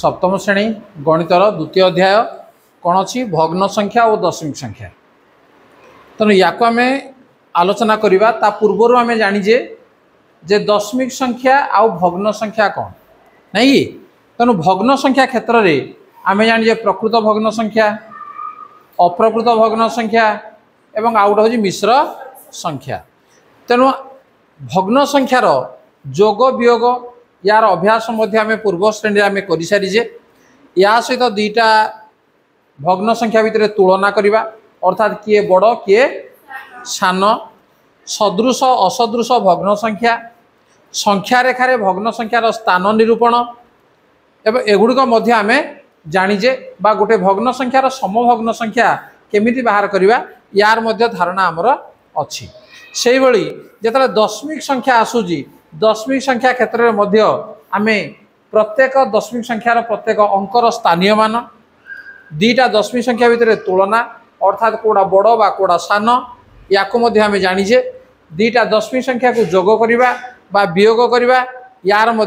सप्तम श्रेणी गणितर द्वितीय अध्याय कौन अच्छी भग्न संख्या और दशमिक संख्या। तेणु या आम आलोचना करवा ता पूर्वर आम जानीजे जे दशमिक संख्या आउ भग्न संख्या कौन नहीं। तेणु भग्न संख्या क्षेत्र में आम जानीजे प्रकृत भग्न संख्या, अप्रकृत भग्न संख्या एवं आउ गोटे हूँ मिश्र संख्या। तेणु भग्न संख्यार जोग वियोग यार अभ्यास आम पूर्व श्रेणी आम कर सारीजे। या सहित दुईटा भग्न संख्या भितर तुलना करवा अर्थात किए बड़ किए सान, सदृश असदृश भग्न संख्या, संख्या रेखार भग्न संख्यार स्थान निरूपण एवं एगुड़िक आम जानीजे बा गोटे भग्न संख्यार समभग्न संख्या केमिति बाहर करवा यार मध्य धारणा आमर अच्छी। से भली जिते दशमिक संख्या आसूजी दशमिक संख्या क्षेत्र में आम प्रत्येक दशमिक संख्यार प्रत्येक अंकर स्थानीय मान, दुईटा दशमिक संख्या भितर तुलना अर्थात कोड़ा बड़ बा कोड़ा सान या आम जानीजे। दुईटा दशमिक संख्या को जोग करवा बा वियोग करवा यार आम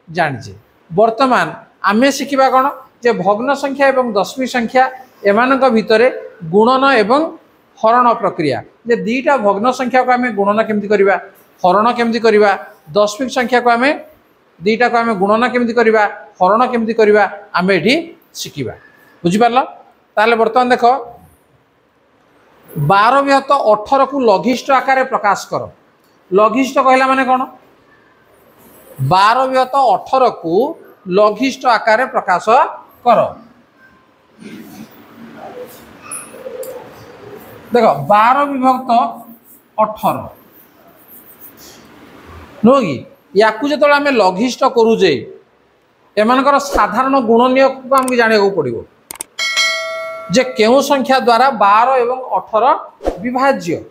जानीजे। वर्तमान आम शिखा कौन जे भग्न संख्या एवं दशमिक संख्या एमानक भितरे गुणन एवं हरण प्रक्रिया। जे दुईटा भग्न संख्या को आम गुणन केमती करवा, हरण केमती करवा, दशमिक संख्या को आम दुईटा को आम गुणन केमती करवा, हरण केमती करवा आम ये शिखा। बुझिपार ताले बर्तमान देख 12 विहत 18 को लघिष्ठ आकार प्रकाश कर। लघिष्ठ कहला माने कौन? 12 विहत 18 को लघिष्ठ आकार प्रकाश कर। देख 12 विभक्त 18 नुह कि या जो आम लघिष्ठ करुचे एमानकर साधारण गुणनीय को आमको जाना पड़ो जे केउ संख्या द्वारा 12 एवं 18 विभाज्य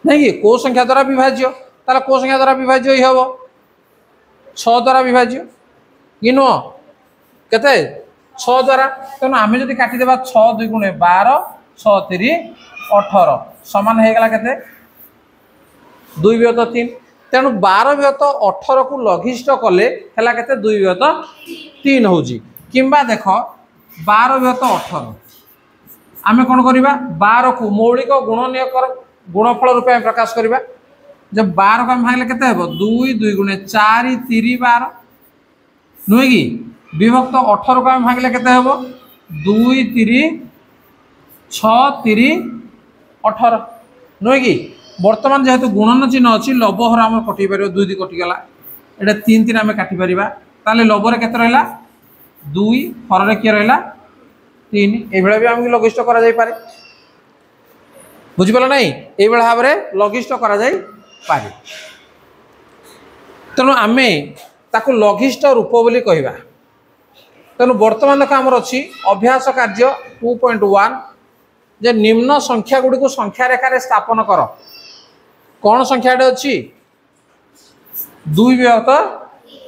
नहीं कि कौ संख्या द्वारा विभाज्य ताला कौ संख्या द्वारा विभाज्य ही हम 6 द्वारा विभाज्य कि नुह केते 6 द्वारा। तेणु आम जब काटिदेबा 6 2 गुणे 12 6 3 18 समान होगा केते 2 विहत 3। तेणु 12 विहत 18 को लघिष्ठ कले है केते 2 विहत 3 हो किंबा देख 12 विहत 18 आम कौन करवा 12 को मौलिक गुणनीय गुणफल रूप में प्रकाश करवा। जब 12 को आम भागे केते 2 2 गुणे 4 3 12 नुहे कि विभक्त 18 को आम भागे केते 2 3 6 3 18 नुहे कि वर्तमान जेहेतु गुणन चिन्ह अच्छी लबहर आम कटि पार 2 2 कटिगला ये 3 3 आम काटि पार ताले लबर केते रहा 2 हर किए रहा 3 ये भी आम लघिष्ठ करा जाई पारे। बुझिपाल नहीं ये भाव में लघिष्ठ करा जाई पारे। तेणु आम ताकू लघिष्ठ रूप बोली कहवा। तेणु वर्तमान देख आमर अच्छी अभ्यास कार्य 2.1 जे निम्न संख्या गुड़ी को संख्या रेखार स्थापन कर। कौन संख्याटे अच्छी 2 विहत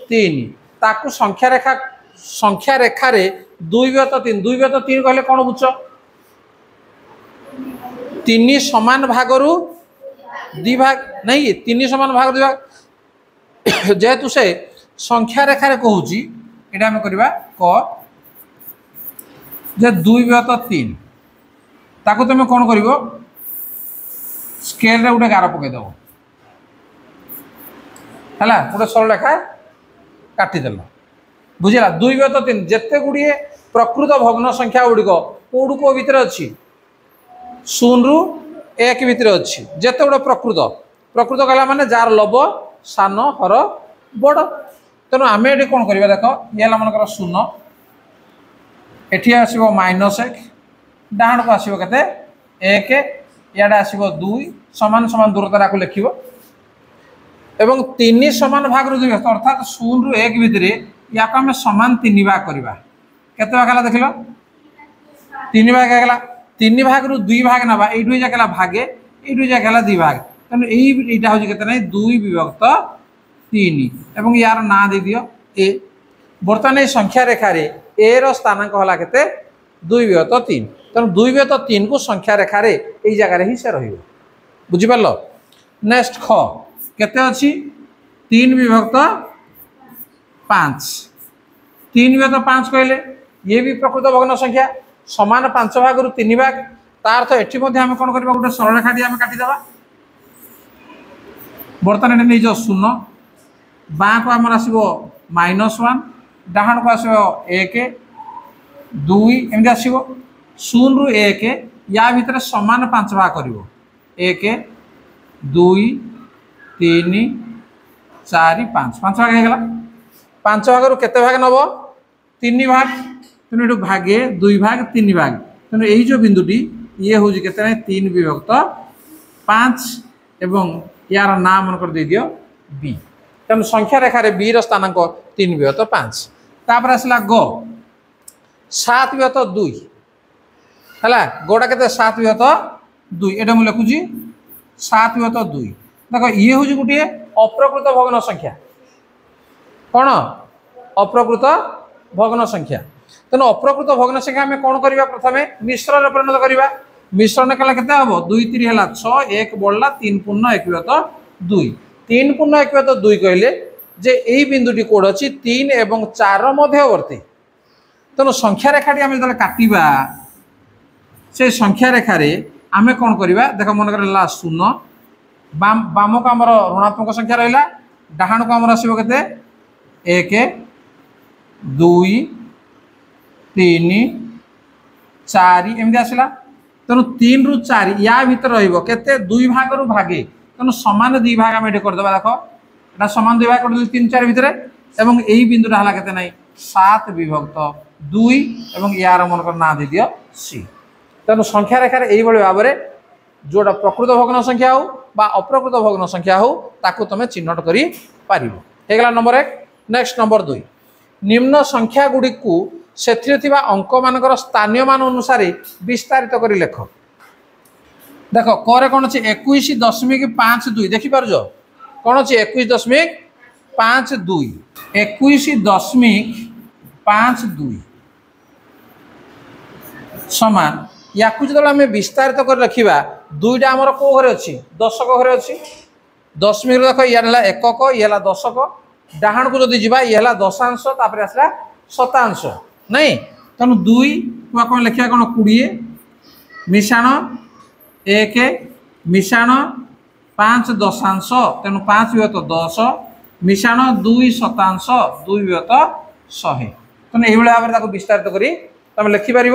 3 ताकू संख्या रेखार 2 विहत 3 2 विहत 3 कहले कौन बुझ 3 समान भागर 2 भाग नहीं 3 समान भाग 2 भाग जेहेतु से संख्या रेखार कहूँ ये आम करवा क जे 2 विहत 3 ताकू तुम कौन कर स्केल रे गोटे गार पकईदेव है गोटे सरल रेखा काटिदेल बुझेगा 2 विहत 3 जिते गुड़िए प्रकृत भग्न संख्या गुड़िक कौड़ को भितर अच्छी 0 रु 1 भितर अच्छी जिते गुड़े प्रकृत कहला माने जार लब सान हर बड़। तेणु आम ये कौन करवा देख ये मनकर 0 एटी आसो -1 डाण को आसो के 1 इे आसो 2 समान समान दूरता लिख एवं 3 समान भाग 2 अर्थात 0 रु 1 भितर या आम समान 3 भाग करवा केते भाग है देख 3 भाग है 3 भाग रु 2 भाग ना ये जाके भागे ये जाके 2 भाग। तेणु यहीटा हूँ के 2 विभक्त 3 एवं यार ना दे दियो ए। बर्तमान ये संख्या रेखार ए स्थानांक है के 2 विहत 3। तेणु 2 विहत 3 को संख्या रेखार यही जगार ही से रही बुझिपार। नेक्स्ट ख केते अच्छी 3 विभक्त 5 3 विभक्त 5 कहले ये भी प्रकृत भग्न संख्या समान 5 भाग रु 3 भाग तार अर्थ एठी मध्ये हम कोन करबा गोटे सरल रेखा हम काटी देबा बर्तमान एठी नै जो 0 बाँ को हमर आसीबो -1 डाहाण को आसीबो 1 2 एमदी आसीबो 0 रु 1 या भितर समान 5 भाग करिवो 1 2 3 4 5 5 भाग हे गेला 5 भाग रु केते भाग नबो 3 भाग तेणु ये भागे 2 भाग 3 भाग तेणु यही जो बिंदुटी ये हूँ के 3 विभक्त 5 एवं यार नाम मन कर दे दियो बी तेणु संख्या रेखा रे बी स्थानांक 3 विभक्त 5 तापर आसला ग 7 विभक्त 2 है गोटा के 7 विभक्त 2 एटा मुझे लिखुची 7 विभक्त 2 देख ये हूँ गोटे अप्रकृत भग्न संख्या कौन अप्रकृत भग्न संख्या तेणु अप्रकृत भग्न संख्या आम कौन करवा प्रथम मिश्रण परिणत करवा मिश्रण कला के 2 3 है 6 1 बढ़ला 3 पूर्ण 1 विभक्त 2 3 पूर्ण 1 विभक्त 2 कहले जे यही बिंदुटी कोड अच्छी 3 एवं 4 मध्यवर्ती तेणु संख्या रेखाटी आम जो काटा से संख्या रेखार आम कौन करवा देख मन कर 0 बाम को आम ऋणात्मक संख्या रहा डाहाण को आम आसो के 1 2 3 4 एमती आसला तेणु 3 रु 4 या भीतर रते 2 भाग रु भागे तेणु समान 2 भाग आम ये करदे देख यहाँ समान 2 भाग कर 3 4 भितर एवं यही बिंदुटा है के 7 विभक्त 2 एवं यार मनकर ना दे दियो सी तेणु संख्या रेखार यही भाव में जोटा प्रकृत भग्न संख्या हो बा अप्रकृत भग्न संख्या हो ताकू तुम चिन्हट कर पार नंबर 1 नेक्स्ट नंबर 2 निम्न संख्या गुड़ी को से अंक मानकर स्थानीय मान अनुसार विस्तारित कर लेख देख करे कौन अच्छे 21.52 देखिपार कौन अच्छे 21.52 21.52 समान या जो आम विस्तारित कर रखा दुईटा आमर कौ घरे अच्छी दशक घरे अच्छी दशमिक देख ये एकक ये दशक डाहाण को जदि जीवा ये दशांश तापर आसला शतांश नहीं तेणु 2 को कौन लिखा कौन 20 मिशाण 1 मिशाण 5 दशांश तेणु 5 विभक्त 10 मिशाण 2 शतांश 2 विभक्त 100 तेणु यही भाव में विस्तारित करी तुम लिखिपार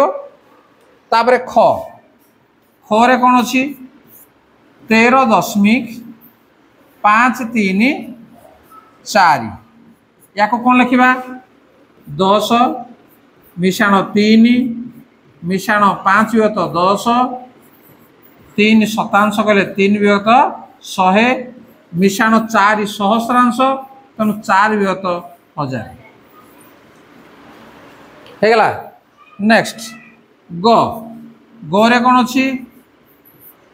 तापर ख रे कौन अच्छी 13.53 या कौन लिखा 10 मिशाण 3 मिशाण 5 विभक्त 10 3 शतांश कहले 3 विभक्त 100 मिशाण 4 सहस्रांश तेणु 4 विभक्त 1000 होगला नेक्स्ट गे कौन अच्छी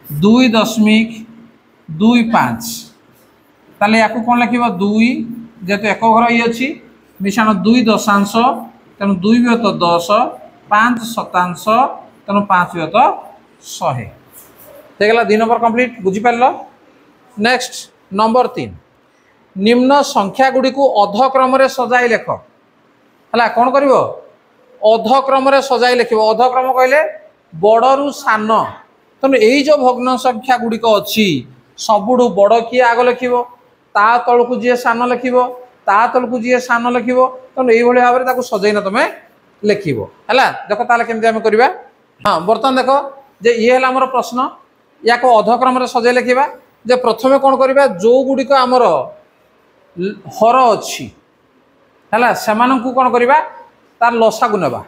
2.25 ताले या कौन लिख 2 जेहेतु एक घर ये अच्छी मिशाण 2 दशांश तेणु 2 विभक्त 10 5 शतांश तेणु 5 विभक्त 100 होगला 2 नंबर कंप्लीट बुझीपार नेक्स्ट नंबर 3 निम्न संख्या गुड़ी को अधक्रम सजाई लेख है कौन कर अधक्रम सजाई लिख अधक्रम कहले बड़ू सान तेणु यही जो भग्न संख्या गुड़िक अच्छी सबुठ बड़ किए आग लिख ता तल को जी सान लिख ता तल को जी सान लिख तेणु यही भाव में सजाइन तुम लिख है देख ताल केमी करवा हाँ बर्तमान देख जे ये है आमर प्रश्न या को अधक्रम सजाई लिखा जे प्रथम कौन करवा जो गुड़िक आमर हर अच्छी है से कौन करवा तार लसा को नेबा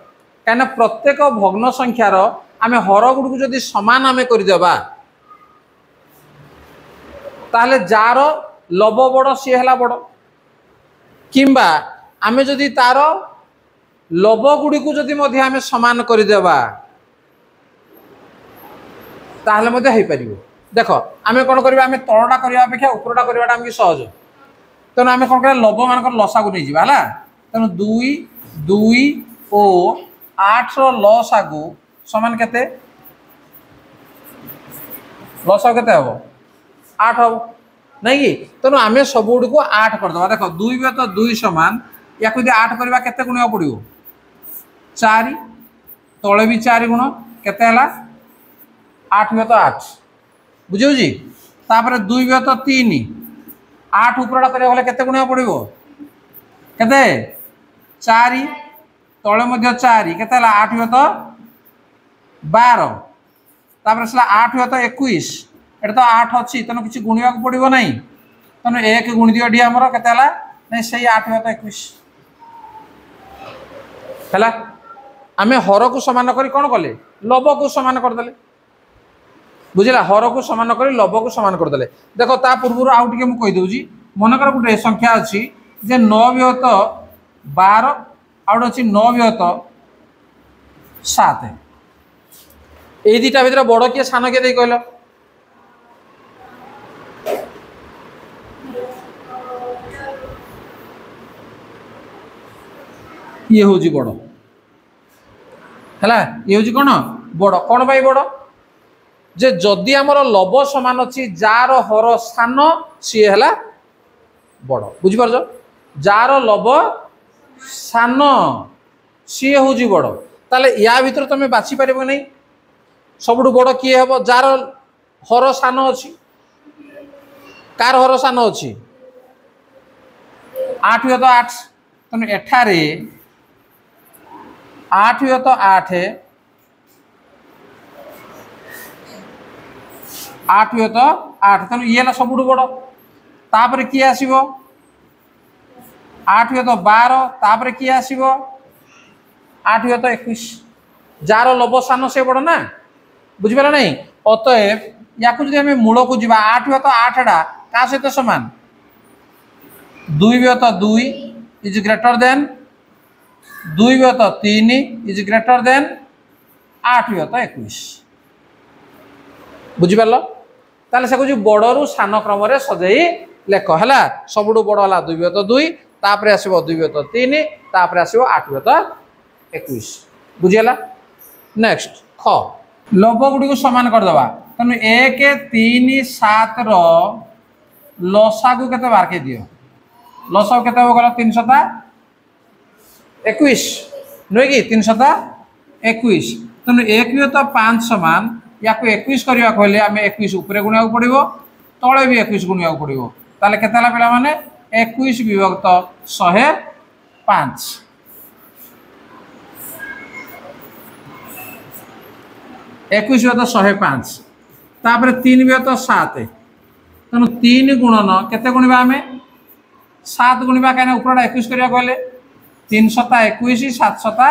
कहीं प्रत्येक भग्न संख्यार आम हर गुड़ जदि समान आम करदेबा ताहले जार लब बड़ सी है बड़ किंबा आम जदि तार लब गुड़ी को जदि आम समान करदेबा ताहले हो पार देख आम कौन करवा आम तलटा करने अपेक्षा उपरटा करवाटा आमको सहज तेणु आम कौन कर लब मान लसा को नहीं जावा है तेणु 2 2 ओ 8 लसागु समान केते लसागु केते हम 8 हम नहीं कि तेणु आम सब गुड़ को 8 करदे देख 2 विभक्त 2 समान या यदि 8 करवा केते गुणिया पड़ो 4 तले भी 4 गुण केते हला 8 व्यत 8 बुझे तापर 2 व्यत 3 8 उपरटा करले केते गुणिया पड़ो केते 4 तले मध्य 4 केते हला 8 व्यत 12 तापर सला 8 व्यत 21 एटा तो 8 अच्छी तेना किसी गुणिया पड़ो ना तेना 1 गुणी दियो डी आमर केते हला नहीं से 8 व्यत 21 है आम हर को समान करी कौन कले लब को समान करदे बुझला हर को समान करी लब को समान करदे देखो ता पूर्व आउ टे मुझे कहीदे मनकर गोटे संख्या अच्छी जे 9 व्यत 12 आउट अच्छी 9 व्यत 7 ये दुटा भर बड़ किए सान किए दे कहल ये हूँ बड़ है ये हूँ कौन बड़ कौन भाई बड़ जे जदि आमर लब सामान अच्छी जार हर सान सी है बड़ बुझिपार जार लब सान सी हूँ बड़ ताले या भीतर तुम बाछि पार नहीं सबुठ बड़ किए हम जार हर सान अच्छी कार हर सान अच्छी 8 व्यत 8 तेणु एठारे 8 व्यत 8 8 व्यत 8 तेणु ये सबुठ बड़ तापर किए आसीबो 8 व्यत 12 तापर किए आसीबो 8 व्यत 21 जार लब सान से बड़ ना बुझिपारा नहीं अतएव या जब मूल को जीवा 8 व्यत 8 टा का सहित समान 2 व्यत 2 is greater than 2 व्यत 3 is greater than 8 व्यत 21 बुझिपार ताले से कुछ बड़रू सान क्रम सजई लेख है सबुठ बड़ है 2 व्यत 2 तापर आसो 2 व्यत 3 तापर आसो 8 व्यत 21 बुझीगला नेक्स्ट ख लब गुड़ी को सामान करदे तेणु 1 3 7 लसा को केते बार के दियो लसा को केते गला 321 नुहे कि 321 तेणु 1 व्यत 5 सामान या 21 करने कहले आम 21 उपरे गुणिया पड़ो तले भी 21 गुणिया पड़ो ताले केते हला पिला माने 21 विभक्त 105 21 व्यत 105 तापर 3 व्यत 7 तेणु 3 गुणन केते गुणिबा आमे 7 गुणिबा कहीं उपरटा 21 करने कहले 3 सता 21 7 सता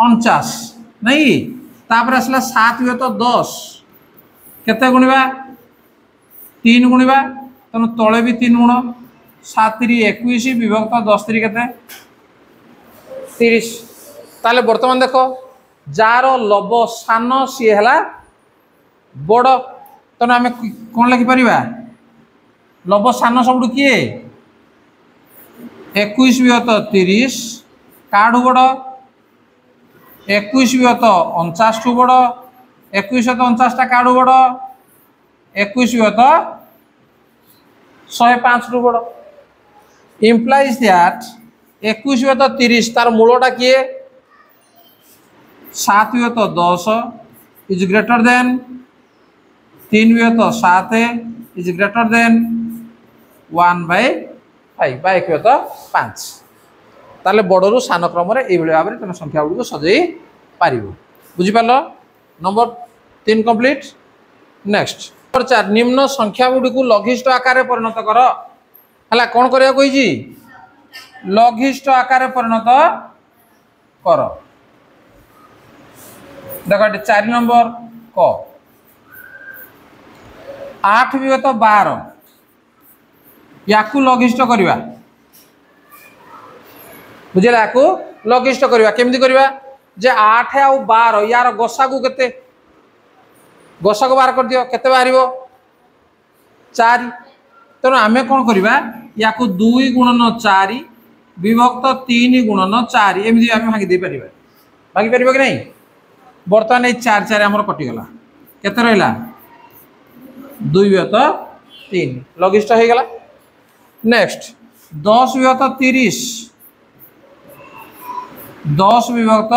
49 नहीं तापर आसला 7 व्यत 10 केते गुणिबा 3 गुणिबा तेणु तले भी 3 गुण 7 3 21 विभक्त 10 3 केते 30 ताले वर्तमान देखो जार लब सान सी है बड़ तेणु आम कौन लिखिपर लब सान सब किए 21 व्यत 30 काठू बड़ 21 व्यत 49 ठू बड़ 21 व्यत 49 टा काठू बड़ 21 व्यत 105 ठू बड़ इम्प्लाइज दैट 21 व्यत 30 तार मूलटा किए 7 व्यत 10 is greater than 3 व्यत 7 is greater than 1/5 बा 1 व्यत 5 ताले बड़रू सान क्रम ये भाव में तुम संख्या गुड़ी सजई पार बुझिपार नंबर 3 कंप्लीट नेक्स्ट नंबर 4 निम्न संख्या गुड़ी को लघिष्ठ आकार परिणत कर है कौन करा लघिष्ठ आकार परिणत कर देख 4 नंबर क 8 व्यत 12 या लघिष्ठ करवा बुझे या लघिष्ठ करवा केमती करवा जे 8 आउ 12 यार गसा को केते गसा को बाहर कर दियो केते बाहर 4 तेणु आम कौन करवा या 2 गुणन 4 विभक्त 3 गुणन 4 एमती आम भांगी दे पार भांगी पार कि नहीं बर्तमान ये 4 4 आमर कटिगला केते रहा 2 व्यत 3 लघिष्ठ हो गला नेक्स्ट 10 विभक्त 30 10 विभक्त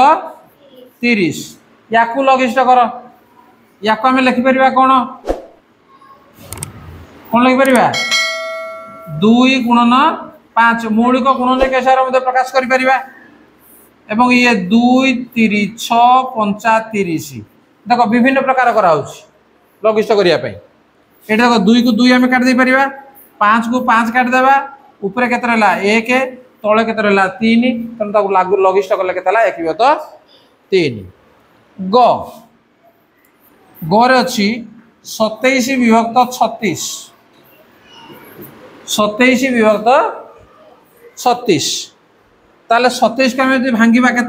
30 या लघिष्ठ कर या आम लिखिपर कौन कौन लिखिपर 2 गुणन 5 मौलिक गुणन केसार प्रकाश कर एवं ये 2 3 6 5 30 देख विभिन्न प्रकार कराऊँ लघिष्ठ करने ये देख 2 को 2 आम काट पार 5 को 5 काटिदेवा ऊपर के 1 तले के 3 तेनाली लघिष्ठ कले के 1 विभक्त 3 ग गे अच्छी 27 विभक्त 36 27 विभक्त 36 ताले 27 को आम भांगा के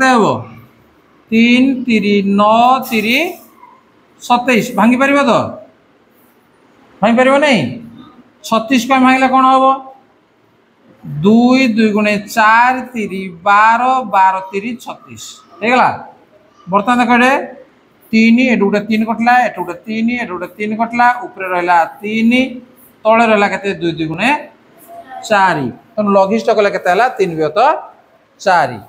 3 3 9 3 27 भांगी पार तो भांगी पार नहीं 36 को भांगे कौन हम 2 2 गुणे 4 3 12 12 3 36 होगा बर्तमान देख 3 एट गोटे 3 कटला एट गोटे 3 एट गोटे 3 कटला ऊपर रहा 3 तले रहा के 2 2 गुणे 4 तेणु लघिष्ठ कले के 3 विभक्त 4।